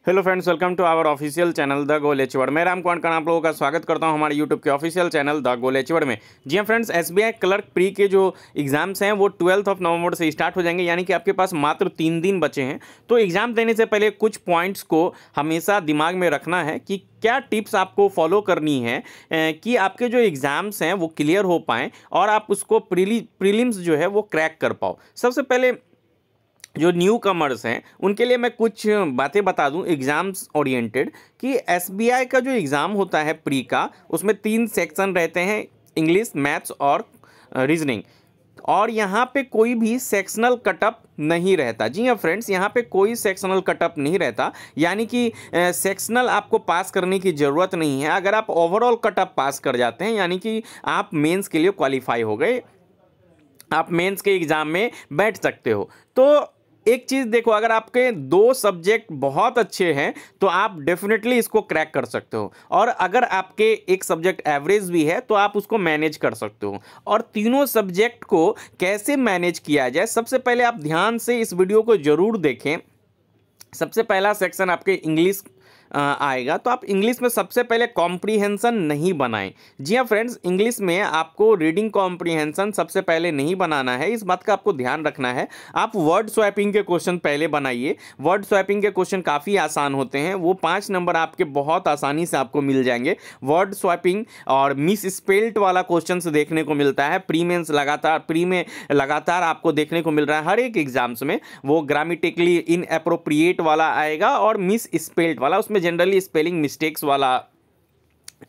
Hello friends, welcome to our official channel the goal एचवर्ड। मैं राम कुमार आप लोगों का स्वागत करता हूं हमारे यूट्यूब के ऑफिशियल चैनल द गोल एचवर्ड में। जी हां फ्रेंड्स, एसबीआई क्लर्क प्री के जो एग्जाम्स हैं वो 12 नवंबर से स्टार्ट हो जाएंगे, यानी कि आपके पास मात्र 3 दिन बचे हैं। तो एग्जाम देने से पहले कुछ पॉइंट्स को हमेशा दिमाग में रखना है कि क्या टिप्स आपको फॉलो करनी है कि आपके जो एग्ज़ाम्स हैं वो क्लियर हो पाएँ और आप उसको प्रीलिम्स जो है वो क्रैक कर पाओ। सबसे पहले जो न्यू कमर्स हैं उनके लिए मैं कुछ बातें बता दूं एग्ज़ाम्स ओरिएंटेड कि एसबीआई का जो एग्ज़ाम होता है प्री का, उसमें 3 सेक्शन रहते हैं, इंग्लिश, मैथ्स और रीजनिंग। और यहाँ पे कोई भी सेक्शनल कटअप नहीं रहता। जी हाँ फ्रेंड्स, यहाँ पे कोई सेक्शनल कटअप नहीं रहता, यानी कि सेक्शनल आपको पास करने की ज़रूरत नहीं है। अगर आप ओवरऑल कटअप पास कर जाते हैं, यानी कि आप मेंस के लिए क्वालिफाई हो गए, आप मेंस के एग्ज़ाम में बैठ सकते हो। तो एक चीज़ देखो, अगर आपके 2 सब्जेक्ट बहुत अच्छे हैं तो आप डेफिनेटली इसको क्रैक कर सकते हो, और अगर आपके एक सब्जेक्ट एवरेज भी है तो आप उसको मैनेज कर सकते हो। और तीनों सब्जेक्ट को कैसे मैनेज किया जाए, सबसे पहले आप ध्यान से इस वीडियो को ज़रूर देखें। सबसे पहला सेक्शन आपके इंग्लिश आएगा, तो आप इंग्लिश में सबसे पहले कॉम्प्रीहेंशन नहीं बनाएं। जी हाँ फ्रेंड्स, इंग्लिश में आपको रीडिंग कॉम्प्रीहेंशन सबसे पहले नहीं बनाना है, इस बात का आपको ध्यान रखना है। आप वर्ड स्वैपिंग के क्वेश्चन पहले बनाइए। वर्ड स्वैपिंग के क्वेश्चन काफ़ी आसान होते हैं, वो 5 नंबर आपके बहुत आसानी से आपको मिल जाएंगे। वर्ड स्वैपिंग और मिस स्पेल्ट वाला क्वेश्चन देखने को मिलता है प्री में लगातार आपको देखने को मिल रहा है हर एक एग्जाम्स में। वो ग्रामेटिकली इनएप्रोप्रिएट वाला आएगा और मिस स्पेल्ट वाला, उसमें जनरली स्पेलिंग मिस्टेक्स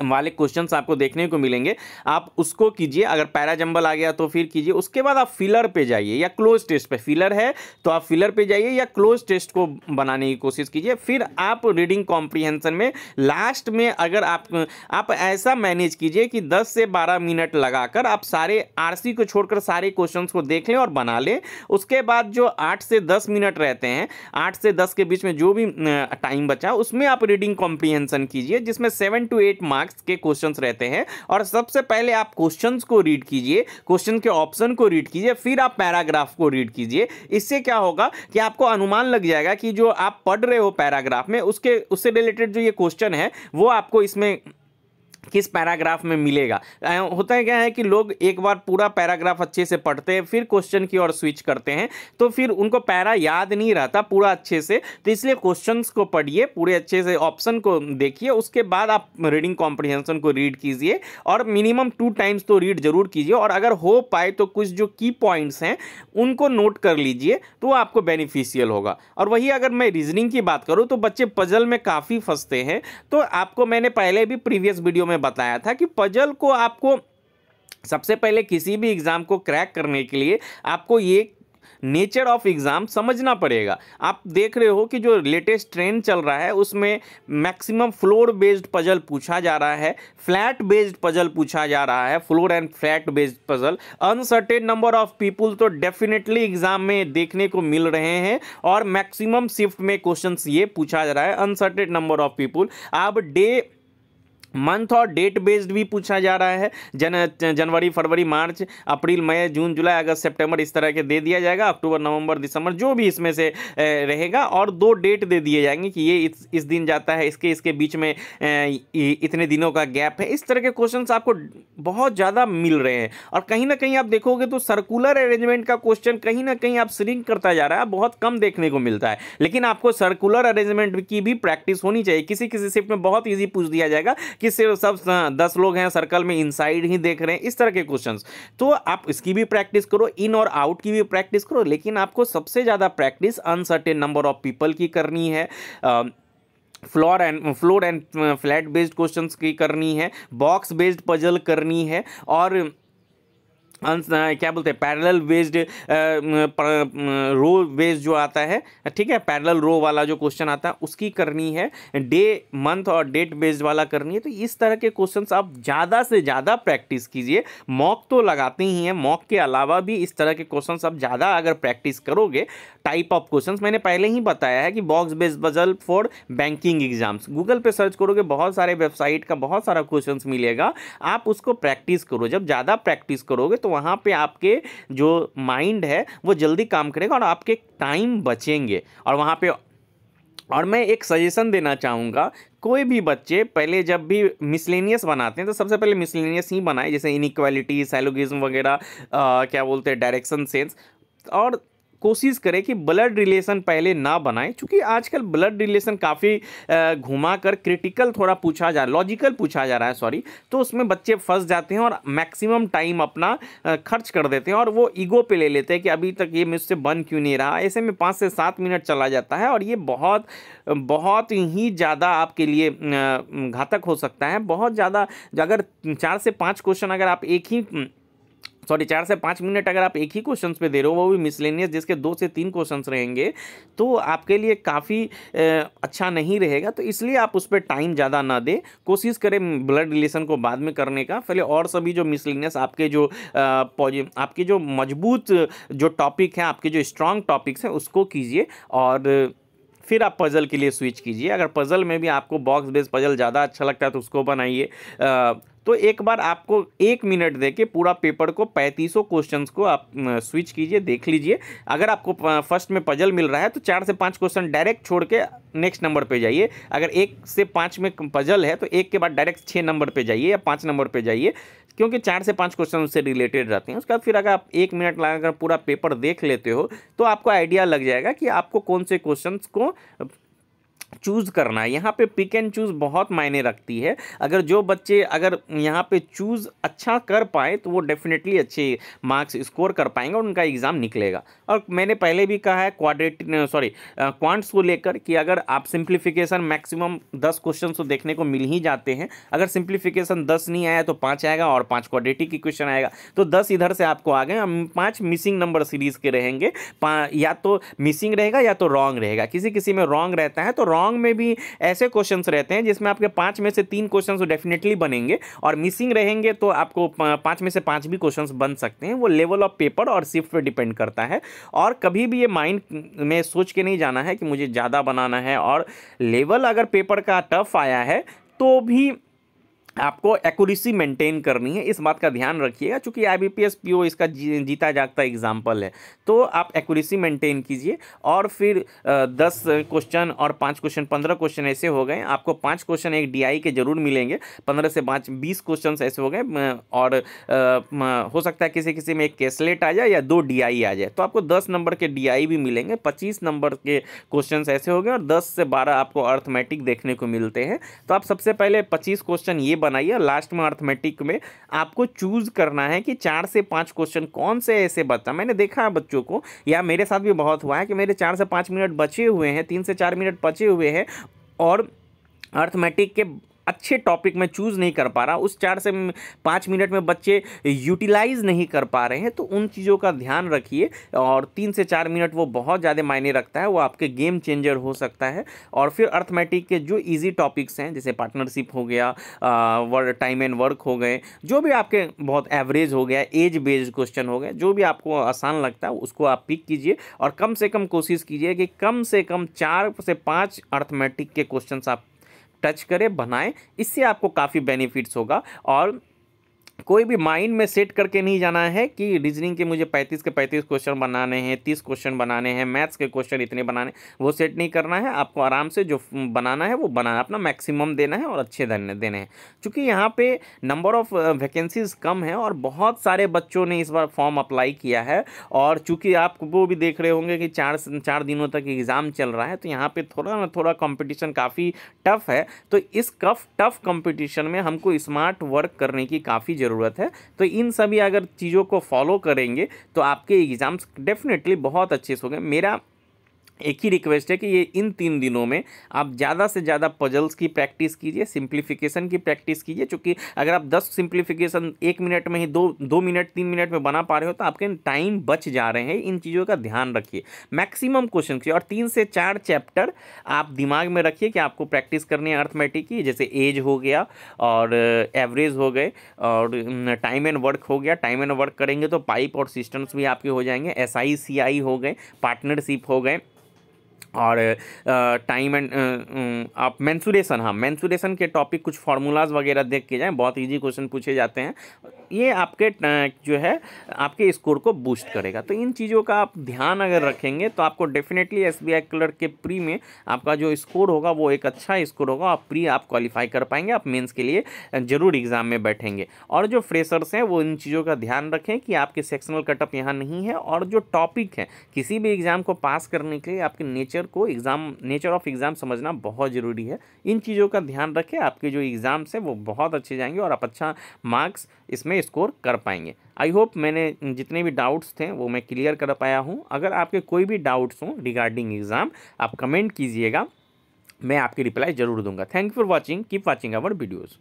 वाले क्वेश्चंस आपको देखने को मिलेंगे। आप उसको कीजिए। अगर पैराजंबल आ गया तो फिर कीजिए। उसके बाद आप फिलर पे जाइए या क्लोज टेस्ट पे, फिलर है तो आप फिलर पे जाइए या क्लोज टेस्ट को बनाने की कोशिश कीजिए। फिर आप रीडिंग कॉम्प्रीहेंशन में लास्ट में अगर आप ऐसा मैनेज कीजिए कि 10 से 12 मिनट लगाकर आप सारे आरसी को छोड़कर सारे क्वेश्चंस को देख लें और बना लें। उसके बाद जो 8 से 10 मिनट रहते हैं, 8 से 10 के बीच में जो भी टाइम बचा उसमें आप रीडिंग कॉम्प्रीहेंशन कीजिए, जिसमें 7 to 8 मार्क्स के क्वेश्चंस रहते हैं। और सबसे पहले आप क्वेश्चंस को रीड कीजिए, क्वेश्चन के ऑप्शन को रीड कीजिए, फिर आप पैराग्राफ को रीड कीजिए। इससे क्या होगा कि आपको अनुमान लग जाएगा कि जो आप पढ़ रहे हो पैराग्राफ में उससे रिलेटेड जो ये क्वेश्चन है वो आपको इसमें किस पैराग्राफ में मिलेगा। होता है क्या है कि लोग एक बार पूरा पैराग्राफ अच्छे से पढ़ते हैं, फिर क्वेश्चन की ओर स्विच करते हैं, तो फिर उनको पैरा याद नहीं रहता पूरा अच्छे से। तो इसलिए क्वेश्चंस को पढ़िए पूरे अच्छे से, ऑप्शन को देखिए, उसके बाद आप रीडिंग कॉम्प्रीहेंशन को रीड कीजिए और मिनिमम 2 टाइम्स तो रीड जरूर कीजिए। और अगर हो पाए तो कुछ जो की पॉइंट्स हैं उनको नोट कर लीजिए, तो आपको बेनिफिशियल होगा। और वही अगर मैं रीजनिंग की बात करूँ तो बच्चे पजल में काफ़ी फंसते हैं। तो आपको मैंने पहले भी प्रीवियस वीडियो में बताया था कि पजल को आपको सबसे पहले किसी भी एग्जाम को क्रैक करने के लिए आपको ये नेचर ऑफ एग्जाम समझना पड़ेगा। आप देख रहे हो कि जो लेटेस्ट ट्रेंड चल रहा है उसमें मैक्सिमम फ्लोर बेस्ड पजल पूछा जा रहा है, फ्लैट बेस्ड पजल पूछा जा रहा है, floor and flat based puzzle. Uncertain number of people तो डेफिनेटली एग्जाम में देखने को मिल रहे हैं, और मैक्सिमम शिफ्ट में क्वेश्चंस ये पूछा जा रहा है, अनसर्टेन नंबर ऑफ पीपुल। अब डे, मंथ और डेट बेस्ड भी पूछा जा रहा है। जनवरी, फरवरी, मार्च, अप्रैल, मई, जून, जुलाई, अगस्त, सितंबर, इस तरह के दे दिया जाएगा। अक्टूबर, नवंबर, दिसंबर, जो भी इसमें से रहेगा, और 2 डेट दे दिए जाएंगे कि ये इस दिन जाता है, इसके बीच में इतने दिनों का गैप है। इस तरह के क्वेश्चंस आपको बहुत ज़्यादा मिल रहे हैं। और कहीं ना कहीं आप देखोगे तो सर्कुलर अरेंजमेंट का क्वेश्चन कहीं ना कहीं आप श्रिंक करता जा रहा है, बहुत कम देखने को मिलता है। लेकिन आपको सर्कुलर अरेंजमेंट की भी प्रैक्टिस होनी चाहिए। किसी शिफ्ट में बहुत ईजी पूछ दिया जाएगा कि सिर्फ सब 10 लोग हैं सर्कल में, इनसाइड ही देख रहे हैं, इस तरह के क्वेश्चंस। तो आप इसकी भी प्रैक्टिस करो, इन और आउट की भी प्रैक्टिस करो। लेकिन आपको सबसे ज़्यादा practice uncertain number of people की करनी है, floor and flat based questions की करनी है, बॉक्स बेस्ड पजल करनी है, और क्या बोलते हैं पैरेलल बेस्ड रो बेस्ड जो आता है, ठीक है, पैरेलल रो वाला जो क्वेश्चन आता है उसकी करनी है, डे, मंथ और डेट बेस्ड वाला करनी है। तो इस तरह के क्वेश्चंस आप ज़्यादा से ज़्यादा प्रैक्टिस कीजिए। मॉक तो लगाते ही हैं, मॉक के अलावा भी इस तरह के क्वेश्चंस आप ज़्यादा अगर प्रैक्टिस करोगे, टाइप ऑफ क्वेश्चंस मैंने पहले ही बताया है कि box based puzzle for banking exams, Google पे सर्च करोगे बहुत सारे वेबसाइट का बहुत सारा क्वेश्चंस मिलेगा, आप उसको प्रैक्टिस करो। जब ज़्यादा प्रैक्टिस करोगे तो वहाँ पे आपके जो माइंड है वो जल्दी काम करेगा और आपके टाइम बचेंगे, और वहाँ पे और मैं एक सजेशन देना चाहूँगा, कोई भी बच्चे पहले जब भी मिसलेनियस बनाते हैं तो सबसे पहले मिसलेनियस ही बनाए, जैसे इनइक्वालिटी, सैलोगिज्म वगैरह, क्या बोलते हैं, डायरेक्शन सेंस। और कोशिश करें कि ब्लड रिलेशन पहले ना बनाएं, क्योंकि आजकल ब्लड रिलेशन काफ़ी घुमा कर क्रिटिकल थोड़ा पूछा जा, लॉजिकल पूछा जा रहा है, सॉरी। तो उसमें बच्चे फंस जाते हैं और मैक्सिमम टाइम अपना खर्च कर देते हैं, और वो ईगो पे ले लेते हैं कि अभी तक ये मुझसे बन क्यों नहीं रहा। ऐसे में 5 से 7 मिनट चला जाता है, और ये बहुत बहुत ही ज़्यादा आपके लिए घातक हो सकता है। बहुत ज़्यादा, अगर 4 से 5 क्वेश्चन अगर आप एक ही 4 से 5 मिनट अगर आप एक ही क्वेश्चन पे दे रहे हो, वो भी मिसलेनियस जिसके 2 से 3 क्वेश्चंस रहेंगे, तो आपके लिए काफ़ी अच्छा नहीं रहेगा। तो इसलिए आप उस पर टाइम ज़्यादा ना दें, कोशिश करें ब्लड रिलेशन को बाद में करने का, पहले और सभी जो मिसलेनियस आपके जो आपके जो मजबूत जो टॉपिक हैं, आपके जो स्ट्रॉन्ग टॉपिक्स हैं, उसको कीजिए, और फिर आप पज़ल के लिए स्विच कीजिए। अगर पज़ल में भी आपको बॉक्स बेस्ड पज़ल ज़्यादा अच्छा लगता है तो उसको बनाइए। तो एक बार आपको 1 मिनट देके पूरा पेपर को 3500 क्वेश्चंस को आप स्विच कीजिए, देख लीजिए। अगर आपको फर्स्ट में पजल मिल रहा है तो 4 से 5 क्वेश्चन डायरेक्ट छोड़ के नेक्स्ट नंबर पे जाइए। अगर 1 से 5 में पजल है तो 1 के बाद डायरेक्ट 6 नंबर पे जाइए या 5 नंबर पे जाइए, क्योंकि 4 से 5 क्वेश्चन उससे रिलेटेड रहते हैं। उसके बाद फिर अगर आप 1 मिनट लगाकर पूरा पेपर देख लेते हो तो आपको आइडिया लग जाएगा कि आपको कौन से क्वेश्चंस को चूज़ करना है। यहाँ पे पिक एंड चूज़ बहुत मायने रखती है। अगर जो बच्चे अगर यहाँ पे चूज़ अच्छा कर पाए तो वो डेफिनेटली अच्छे मार्क्स स्कोर कर पाएंगे और उनका एग्ज़ाम निकलेगा। और मैंने पहले भी कहा है क्वांट्स को लेकर कि अगर आप सिंप्लीफिकेशन मैक्सिमम 10 क्वेश्चन तो देखने को मिल ही जाते हैं। अगर सिंप्लीफिकेशन 10 नहीं आया तो 5 आएगा और 5 क्वाड्रेटिक इक्वेशन आएगा, तो 10 इधर से आपको आ गए। 5 मिसिंग नंबर सीरीज़ के रहेंगे, या तो मिसिंग रहेगा या तो रॉन्ग रहेगा। किसी किसी में रॉन्ग रहता है, तो रॉन्ग में भी ऐसे क्वेश्चंस रहते हैं जिसमें आपके 5 में से 3 क्वेश्चंस डेफिनेटली बनेंगे, और मिसिंग रहेंगे तो आपको 5 में से 5 भी क्वेश्चंस बन सकते हैं। वो लेवल ऑफ पेपर और शिफ्ट पे डिपेंड करता है। और कभी भी ये माइंड में सोच के नहीं जाना है कि मुझे ज़्यादा बनाना है। और लेवल अगर पेपर का टफ आया है तो भी आपको एक्यूरेसी मेंटेन करनी है, इस बात का ध्यान रखिएगा, क्योंकि IBPS PO इसका जीता जागता एग्जाम्पल है। तो आप एक्यूरेसी मेंटेन कीजिए, और फिर 10 क्वेश्चन और 5 क्वेश्चन 15 क्वेश्चन ऐसे हो गए। आपको 5 क्वेश्चन एक DI के जरूर मिलेंगे, 15 से 5 20 क्वेश्चन ऐसे हो गए। और हो सकता है किसी किसी में एक कैसलेट आ जाए या 2 DI आ जाए, तो आपको 10 नंबर के DI भी मिलेंगे। 25 नंबर के क्वेश्चन ऐसे हो गए, और 10 से 12 आपको अर्थमेटिक देखने को मिलते हैं। तो आप सबसे पहले 25 क्वेश्चन ये बनाइए। लास्ट में अर्थमेटिक में आपको चूज करना है कि 4 से 5 क्वेश्चन कौन से ऐसे बचा। मैंने देखा है बच्चों को, या मेरे साथ भी बहुत हुआ है कि मेरे 4 से 5 मिनट बचे हुए हैं, 3 से 4 मिनट बचे हुए हैं, और अर्थमेटिक के अच्छे टॉपिक में चूज़ नहीं कर पा रहा, उस 4 से 5 मिनट में बच्चे यूटिलाइज नहीं कर पा रहे हैं। तो उन चीज़ों का ध्यान रखिए, और 3 से 4 मिनट वो बहुत ज़्यादा मायने रखता है, वो आपके गेम चेंजर हो सकता है। और फिर अर्थमेटिक के जो इजी टॉपिक्स हैं, जैसे पार्टनरशिप हो गया, टाइम एंड वर्क हो गए, जो भी आपके बहुत एवरेज हो गया, एज बेस्ड क्वेश्चन हो गए, जो भी आपको आसान लगता है उसको आप पिक कीजिए। और कम से कम कोशिश कीजिए कि कम से कम 4 से 5 अर्थमेटिक के क्वेश्चन आप टच करें, बनाएं। इससे आपको काफ़ी बेनिफिट्स होगा। और कोई भी माइंड में सेट करके नहीं जाना है कि रीजनिंग के मुझे 35 के 35 क्वेश्चन बनाने हैं, 30 क्वेश्चन बनाने हैं, मैथ्स के क्वेश्चन इतने बनाने, वो सेट नहीं करना है। आपको आराम से जो बनाना है वो बनाना, अपना मैक्सिमम देना है और अच्छे देने हैं। क्योंकि यहाँ पे नंबर ऑफ़ वैकेंसीज कम है और बहुत सारे बच्चों ने इस बार फॉर्म अप्लाई किया है। और चूँकि आप वो भी देख रहे होंगे कि 4 दिनों तक एग्ज़ाम चल रहा है, तो यहाँ पर थोड़ा ना थोड़ा कॉम्पिटिशन काफ़ी टफ है। तो इस टफ कॉम्पिटिशन में हमको स्मार्ट वर्क करने की काफ़ी ज़रूरत है। तो इन सभी अगर चीज़ों को फॉलो करेंगे तो आपके एग्जाम्स डेफिनेटली बहुत अच्छे से होंगे। मेरा एक ही रिक्वेस्ट है कि ये इन 3 दिनों में आप ज़्यादा से ज़्यादा पजल्स की प्रैक्टिस कीजिए, सिंप्लीफिकेशन की प्रैक्टिस कीजिए। क्योंकि अगर आप 10 सिंप्लीफिकेशन 1 मिनट में ही 2 मिनट 3 मिनट में बना पा रहे हो तो आपके टाइम बच जा रहे हैं। इन चीज़ों का ध्यान रखिए, मैक्सिमम क्वेश्चन की। और 3 से 4 चैप्टर आप दिमाग में रखिए कि आपको प्रैक्टिस करनी है अर्थमेटिक की, जैसे एज हो गया और एवरेज हो गए और टाइम एंड वर्क हो गया। टाइम एंड वर्क करेंगे तो पाइप और सिस्टम्स भी आपके हो जाएंगे। SI CI हो गए, पार्टनरशिप हो गए, और टाइम एंड आप मेंसुरेशन, हाँ मेंसुरेशन के टॉपिक कुछ फार्मूलाज वगैरह देख के जाएं, बहुत इजी क्वेश्चन पूछे जाते हैं। ये आपके जो है आपके स्कोर को बूस्ट करेगा। तो इन चीज़ों का आप ध्यान अगर रखेंगे तो आपको डेफिनेटली एसबीआई क्लर्क के प्री में आपका जो स्कोर होगा वो एक अच्छा स्कोर होगा। आप प्री आप क्वालिफाई कर पाएंगे, आप मेंस के लिए ज़रूर एग्ज़ाम में बैठेंगे। और जो फ्रेशर्स हैं वो इन चीज़ों का ध्यान रखें कि आपके सेक्शनल कटअप यहाँ नहीं है, और जो टॉपिक है किसी भी एग्ज़ाम को पास करने के लिए आपके नेचर ऑफ एग्ज़ाम समझना बहुत ज़रूरी है। इन चीज़ों का ध्यान रखें, आपके जो एग्ज़ाम्स हैं वो बहुत अच्छे जाएंगे और आप अच्छा मार्क्स इसमें स्कोर कर पाएंगे। आई होप मैंने जितने भी डाउट्स थे वो मैं क्लियर कर पाया हूँ। अगर आपके कोई भी डाउट्स हों रिगार्डिंग एग्ज़ाम, आप कमेंट कीजिएगा, मैं आपकी रिप्लाई ज़रूर दूंगा। Thank you for watching, keep watching our videos.